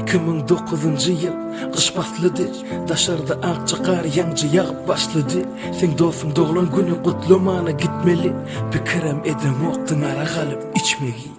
2009 yıl kış başladı. Daşarda akça kar yancı yağıp başladı. Sen dostum doğulan günü kutlamana gitmeli. Bir krem edem oktun ara kalıp içmeyi.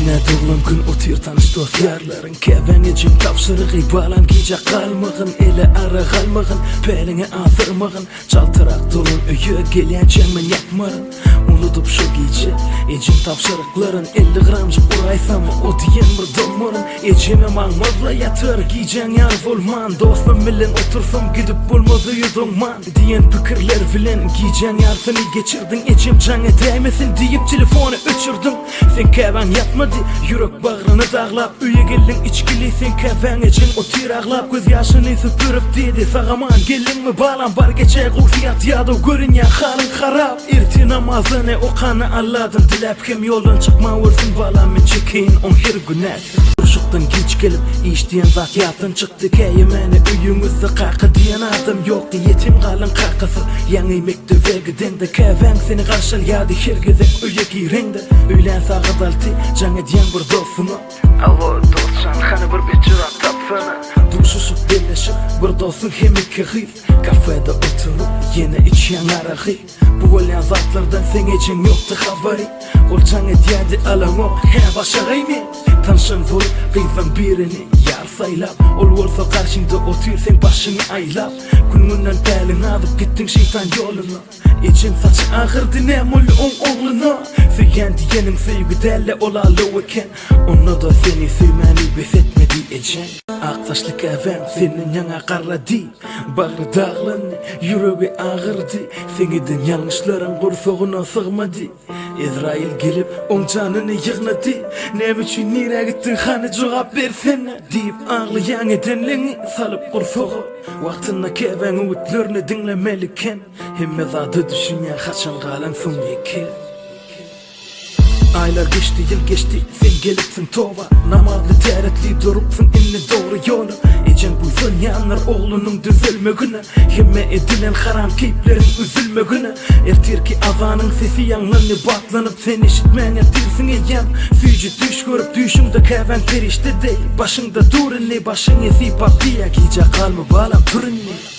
Ne doğulan gün otur tanış dostlarların. Keven ecim tavsırığı balan giyecek kalmağın. Ele ara kalmağın, beline azırmağın. Çaltırak dolun öyü geleceğim ben yapmarın. Unutup şu gece ecim tavsırıkların 50 gramcık uraysam o diyen bir dolmarın. Ecime mağmazla yatır giyeceğin yar olman. Dostum bilen otursam gidip bulmazı yudunman. Diyen fikirler bilen giyeceğin yar seni geçirdin. Ecim canı değmesin deyip telefonu öçürdüm. Sen keven yatmadı yürek bağrını dağlap. Üye geldin içkili sen keven ecin otur ağlap. Göz yaşını süpürüp dedi sağaman gelin mi balan var geçe gufiyat yadı görün ya halin harap. İrti namazını okanı anladım dilep kim yoldan çıkma vursun balan men çekin on her günet. Urşuktan geç gelip işleyen zat yatın çıktı keyimeni üyümüzde kakı diyen adım yoktu yetim kalın kakısı. Yani mektebe giden de keven seni karşıl yadı hergezek üye girende. Öyle sağa daltı canı diyen bir dostunu. Alo dostcan hani bir becera tapsana. Duşuşup birleşip bir dostun hem iki hıf. Kafede oturup yine içen arahı. Bu olan zatlardan sen için yoktu haberi. Ol canı diyedi alan o he başarayım. Tanışın vur kıyfan birini yar saylap. Ol olsa karşında otur sen başını aylap. Gününden telin alıp gittin şeytan yoluna. İçin saçı ağırdı ne mul oğluna. Söyleyen diyenin sevgi delle olalı iken. Onu da seni sevmeni besletmedi ecen. Aktaşlık evem senin yana karladı. Bağrı dağlandı, yüreği ağırdı. Seniden yanlışların kursoğuna sığmadı. İsrail gelip on canını yığnadı. Ne biçim nereye gittin hani cevap versene. Deyip ağlayan edenlerini salıp kursoğu. Vaktinde keven ümitlerini dinlemeliken. Hem mezadı düşünen kaçan kalan son yeke. Aylar geçti yıl geçti sen gelipsin tova. Namazlı teretli durupsun inne doğru yolu. Ecen buysun yanlar oğlunun düzülme günü. Hemme edilen haram keyiplerin üzülme günü. Ertir ki azanın sesi yanlarını batlanıp sen işitmen yatırsın ecem. Fücü düş görüp düşümde keven perişte değil. Başında durun ne başın esi papiya giyecek kalma balam turun ne.